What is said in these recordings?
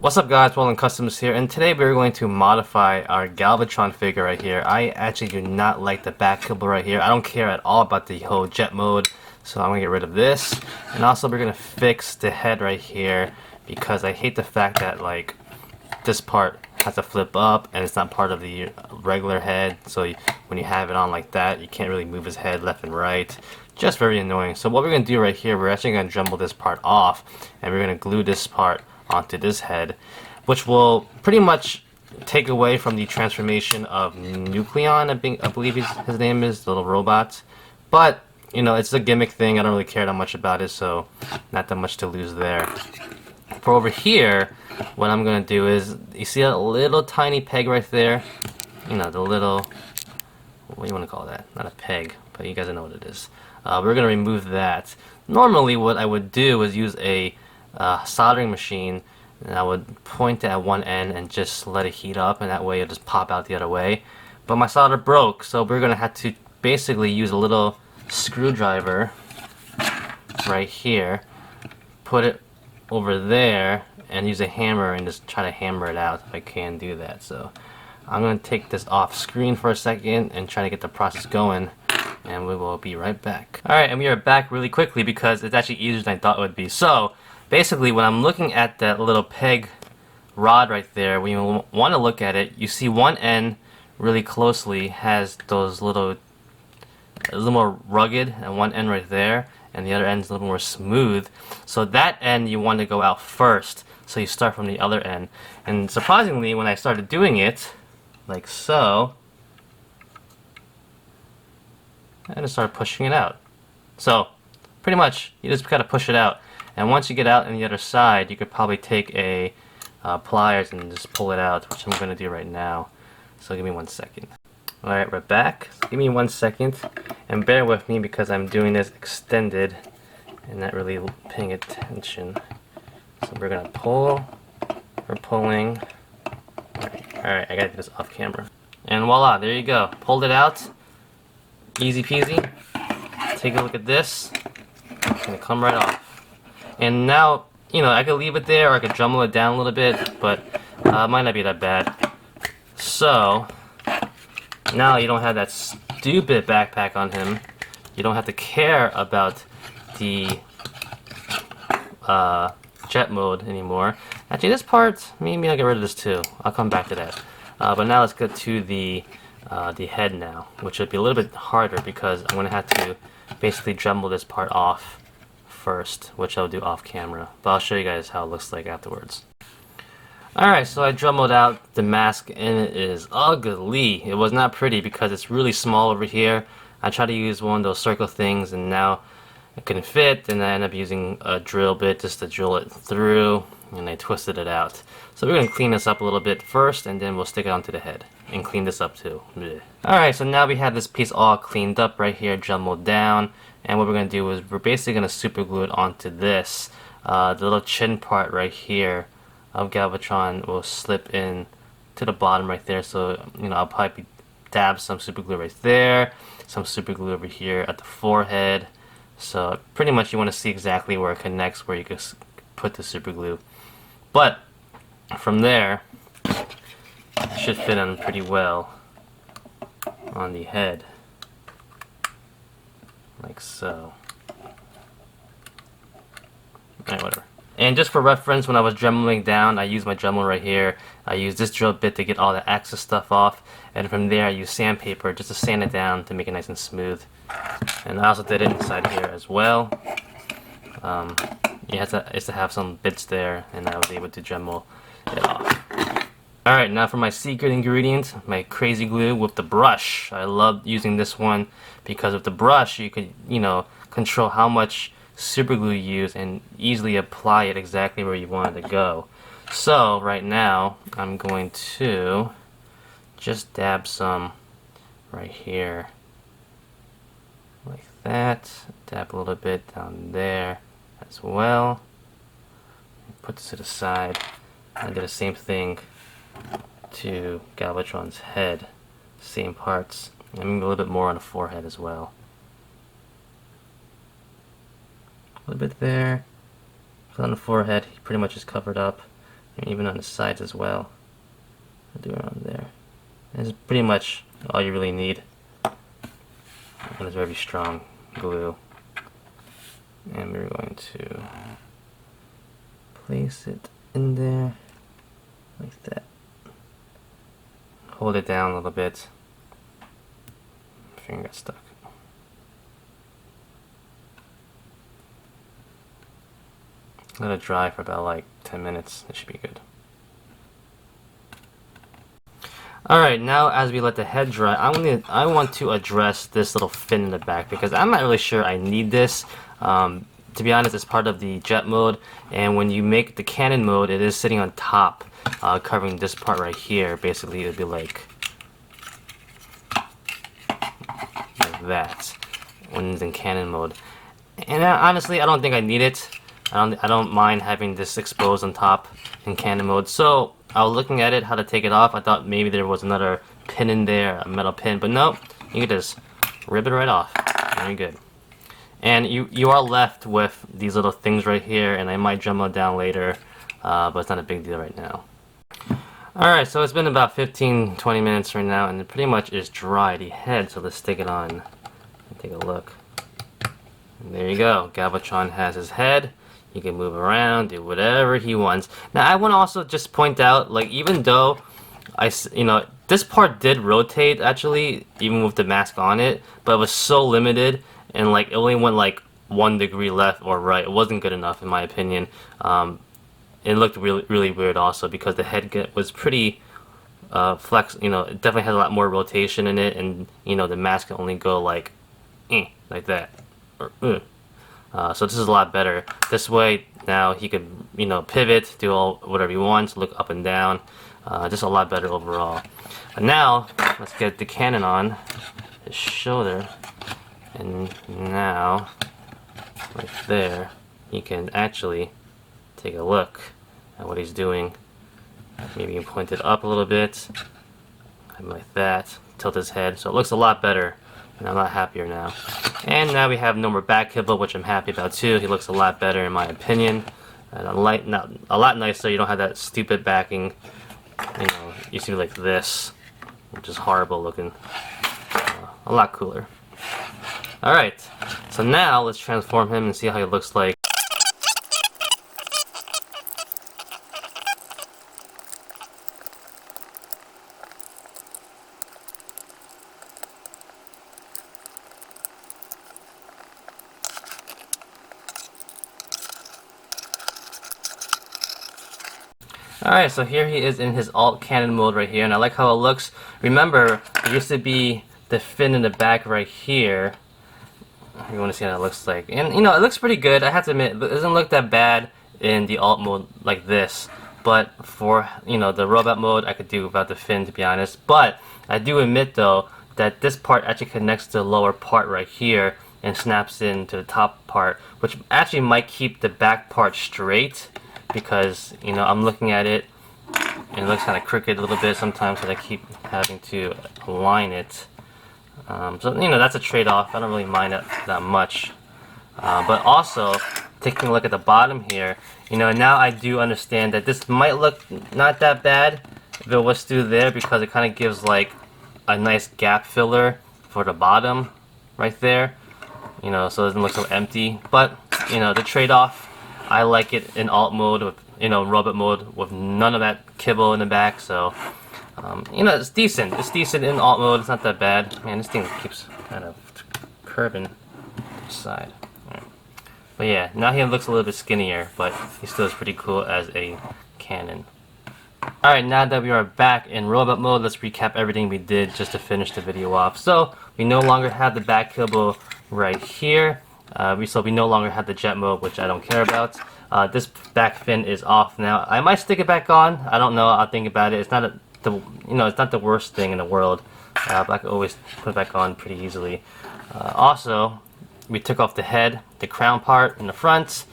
What's up guys, Wallen Customs here, and today we're going to modify our Galvatron figure right here. I actually do not like the back kibble right here. I don't care at all about the whole jet mode, so I'm going to get rid of this. And also we're going to fix the head right here, because I hate the fact that like this part has to flip up and it's not part of the regular head, so when you have it on like that, you can't really move his head left and right. Just very annoying. So what we're going to do right here, we're actually going to jumble this part off, and we're going to glue this part onto this head, which will pretty much take away from the transformation of Nucleon, I believe his name is, the little robot. But, you know, it's a gimmick thing, I don't really care that much about it, so not that much to lose there. For over here, what I'm going to do is, you see a little tiny peg right there? You know, the little, what do you want to call that? Not a peg, but you guys know what it is. We're going to remove that. Normally what I would do is use a soldering machine, and I would point it at one end and just let it heat up, and that way it'll just pop out the other way. But my solder broke, so we're going to have to basically use a little screwdriver right here, put it over there, and use a hammer and just try to hammer it out if I can do that. So I'm going to take this off screen for a second and try to get the process going, and we will be right back. Alright, and we are back really quickly because it's actually easier than I thought it would be. So basically, when I'm looking at that little peg rod right there, when you want to look at it, you see one end really closely has those a little more rugged, and one end right there, and the other end is a little more smooth. So that end you want to go out first, so you start from the other end. And surprisingly, when I started doing it, like so, I just started pushing it out. So pretty much, you just gotta push it out. And once you get out on the other side, you could probably take a pliers and just pull it out, which I'm going to do right now. So give me 1 second. Alright, we're back. Give me 1 second, and bear with me because I'm doing this extended and not really paying attention. So we're going to pull, we're pulling. Alright, I got to do this off camera. And voila, there you go. Pulled it out. Easy peasy. Take a look at this. It's going to come right off. And now, you know, I could leave it there or I could jumble it down a little bit, but it might not be that bad. So, now you don't have that stupid backpack on him. You don't have to care about the jet mode anymore. Actually, this part, maybe I'll get rid of this too. I'll come back to that. But now let's get to the head now, which would be a little bit harder because I'm going to have to basically jumble this part off first, which I'll do off camera, but I'll show you guys how it looks like afterwards. Alright, so I jumbled out the mask, and it is ugly. It was not pretty because it's really small over here. I tried to use one of those circle things, and now it couldn't fit, and I ended up using a drill bit just to drill it through, and I twisted it out. So we're going to clean this up a little bit first, and then we'll stick it onto the head and clean this up too. Alright, so now we have this piece all cleaned up right here, jumbled down. And what we're going to do is we're basically going to super glue it onto this. The little chin part right here of Galvatron will slip in to the bottom right there. So, you know, I'll probably dab some super glue right there, some super glue over here at the forehead. So pretty much you want to see exactly where it connects, where you can put the super glue. But from there, it should fit on pretty well on the head. Like so. Alright, whatever. And just for reference, when I was dremeling down, I used my Dremel right here. I used this drill bit to get all the excess stuff off, and from there I used sandpaper just to sand it down to make it nice and smooth. And I also did it inside here as well. You have to have some bits there, and I was able to Dremel it off. Alright, now for my secret ingredient, my crazy glue with the brush. I love using this one because with the brush you could, you know, control how much super glue you use and easily apply it exactly where you want it to go. So right now I'm going to just dab some right here like that. Dab a little bit down there as well. Put this to the side. I did the same thing to Galvatron's head, same parts, and maybe a little bit more on the forehead as well. A little bit there. On the forehead, he pretty much is covered up. and even on the sides as well. I'll do it on there. And it's pretty much all you really need. And it's very strong glue. And we're going to place it in there like that. Hold it down a little bit. My finger got stuck. Let it dry for about like 10 minutes. It should be good. Alright, now as we let the head dry, I want to address this little fin in the back because I'm not really sure I need this. To be honest, it's part of the jet mode, and when you make the cannon mode, it is sitting on top, covering this part right here. Basically, it would be like that when it's in cannon mode. And honestly, I don't think I need it. I don't mind having this exposed on top in cannon mode. So I was looking at it, how to take it off. I thought maybe there was another pin in there, a metal pin, but no, you can just rip it right off. Very good. And you are left with these little things right here, and I might drum them down later, but it's not a big deal right now. Alright, so it's been about 15-20 minutes right now, and it pretty much is dry, the head, so let's stick it on and take a look. And there you go, Galvatron has his head. He can move around, do whatever he wants. Now, I want to also just point out, like, even though this part did rotate, actually, even with the mask on it, but it was so limited, and, like, it only went, like, 1 degree left or right. It wasn't good enough, in my opinion. It looked really, really weird, also, because the head was pretty flex. It definitely had a lot more rotation in it, and, the mask can only go, like that. Or, so this is a lot better. This way, now he could, pivot, do whatever he wants, look up and down. Just a lot better overall. And now, let's get the cannon on his shoulder. And now, right there, he can actually take a look at what he's doing. Maybe you can point it up a little bit, like that, tilt his head, so it looks a lot better, and I'm a lot happier now. And now we have no more back kibble, which I'm happy about too. He looks a lot better in my opinion, and a lot nicer. You don't have that stupid backing, you see like this, which is horrible looking. A lot cooler. Alright, so now let's transform him and see how he looks like. Alright, so here he is in his alt cannon mode right here, and I like how it looks. Remember, there used to be the fin in the back right here. You want to see how it looks like. And, it looks pretty good. I have to admit, it doesn't look that bad in the alt mode like this. But for, the robot mode, I could do without the fin, to be honest. But I do admit, though, that this part actually connects to the lower part right here and snaps into the top part, which actually might keep the back part straight. Because, I'm looking at it, and it looks kind of crooked a little bit sometimes, so I keep having to align it. So, that's a trade-off. I don't really mind it that much. But also, taking a look at the bottom here, now I do understand that this might look not that bad if it was through there, because it kind of gives, like, a nice gap filler for the bottom right there. So it doesn't look so empty. But, the trade-off, I like it in alt mode, with, robot mode, with none of that kibble in the back, so, it's decent. It's decent in alt mode, it's not that bad. Man, this thing keeps kind of curving to the side. Right. But yeah, now he looks a little bit skinnier, but he still is pretty cool as a cannon. Alright, now that we are back in robot mode, let's recap everything we did just to finish the video off. So, we no longer have the back kibble right here. We no longer have the jet mode, which I don't care about. This back fin is off now. I might stick it back on. I don't know. I'll think about it. It's not it's not the worst thing in the world. But I can always put it back on pretty easily. Also, we took off the head, the crown part in the front.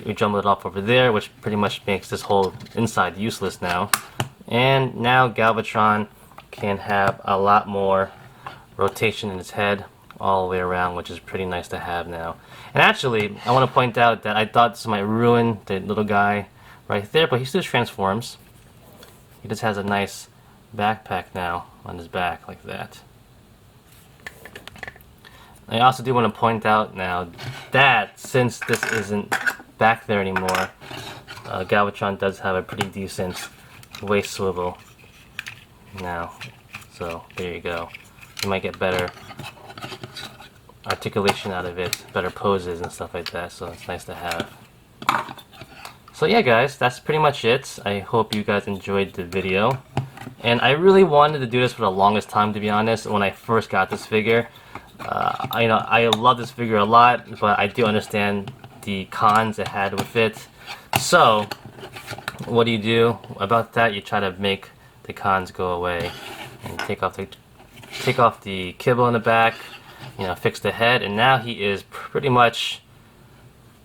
We jumbled it off over there, which pretty much makes this whole inside useless now. And now Galvatron can have a lot more rotation in his head all the way around, which is pretty nice to have now. And actually, I want to point out that I thought this might ruin the little guy right there, but he still transforms. He just has a nice backpack now on his back like that. I also do want to point out now that since this isn't back there anymore, Galvatron does have a pretty decent waist swivel now. So there you go. You might get better articulation out of it, better poses and stuff like that, so it's nice to have. So yeah guys, that's pretty much it. I hope you guys enjoyed the video. And I really wanted to do this for the longest time, to be honest, when I first got this figure. I love this figure a lot, but I do understand the cons it had with it. So, what do you do about that? You try to make the cons go away, and take off the kibble in the back, you know, fix the head, and now he is pretty much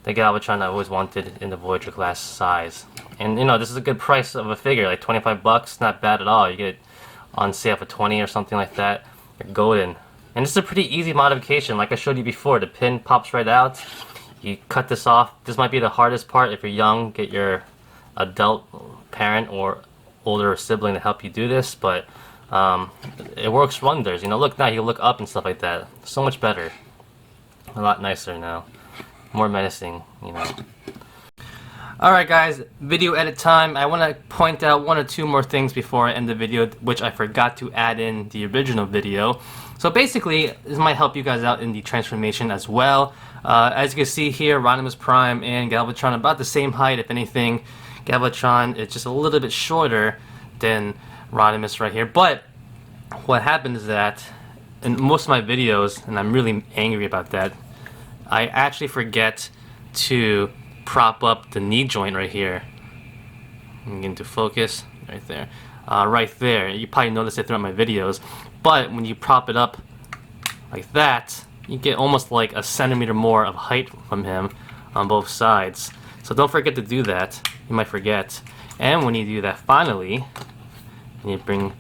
the Galvatron I always wanted in the Voyager class size. And you know, this is a good price of a figure, like 25 bucks, not bad at all. You get it on sale for 20 or something like that. You're golden. And this is a pretty easy modification, like I showed you before. The pin pops right out. You cut this off. This might be the hardest part if you're young. Get your adult parent or older sibling to help you do this, but it works wonders. You know, look now, you look up and stuff like that. So much better. A lot nicer now. More menacing, you know. Alright guys, video edit time. I want to point out one or two more things before I end the video, which I forgot to add in the original video. So basically, this might help you guys out in the transformation as well. As you can see here, Rodimus Prime and Galvatron about the same height, if anything. Galvatron is just a little bit shorter than Rodimus right here. But what happens is that in most of my videos, and I'm really angry about that, I actually forget to prop up the knee joint right here. I'm getting to focus right there. Right there. You probably noticed it throughout my videos. But when you prop it up like that, you get almost like a centimeter more of height from him on both sides. So don't forget to do that. You might forget. And when you do that finally, and you bring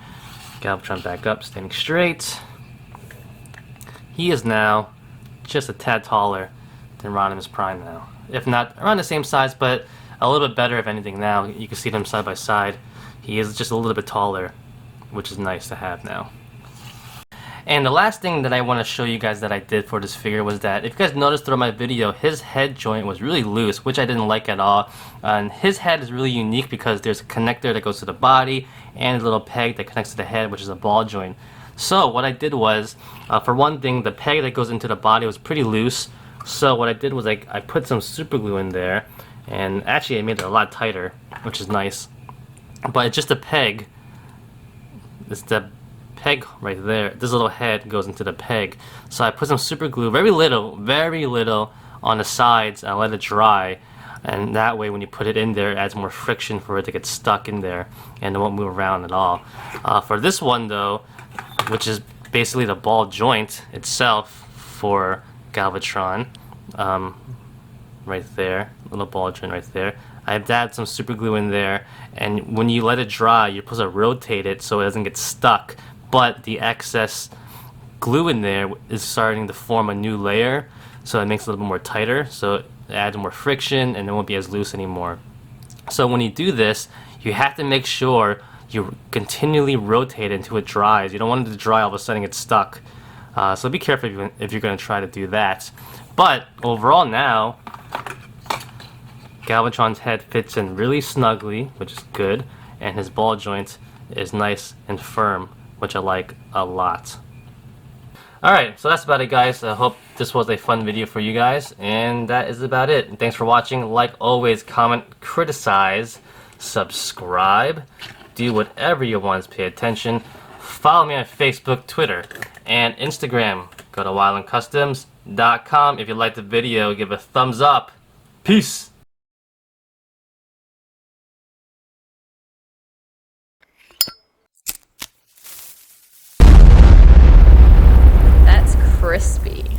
Galvatron back up, standing straight, he is now just a tad taller than Rodimus Prime now. If not around the same size, but a little bit better if anything now. You can see them side by side. He is just a little bit taller, which is nice to have now. And the last thing that I want to show you guys that I did for this figure was that, if you guys noticed throughout my video, his head joint was really loose, which I didn't like at all. And his head is really unique because there's a connector that goes to the body and a little peg that connects to the head, which is a ball joint. So what I did was, for one thing, the peg that goes into the body was pretty loose. So what I did was I put some super glue in there, and actually I made it a lot tighter, which is nice. But it's just a peg. It's the peg right there. This little head goes into the peg. So I put some super glue, very little on the sides, and I let it dry. And that way when you put it in there, it adds more friction for it to get stuck in there, and it won't move around at all. For this one though, which is basically the ball joint itself for Galvatron, right there, little ball joint right there. I've added some super glue in there, and when you let it dry, you're supposed to rotate it so it doesn't get stuck, but the excess glue in there is starting to form a new layer, so it makes it a little bit more tighter, so it adds more friction and it won't be as loose anymore. So when you do this, you have to make sure you continually rotate it until it dries. You don't want it to dry all of a sudden get stuck. So be careful if you're going to try to do that. But overall now, Galvatron's head fits in really snugly, which is good, and his ball joint is nice and firm, which I like a lot. Alright, so that's about it guys. I hope this was a fun video for you guys, and that is about it. And thanks for watching. Like always, comment, criticize, subscribe, do whatever you want to pay attention. Follow me on Facebook, Twitter, and Instagram. Go to wildlandcustoms.com. If you liked the video, give a thumbs up. Peace! That's crispy.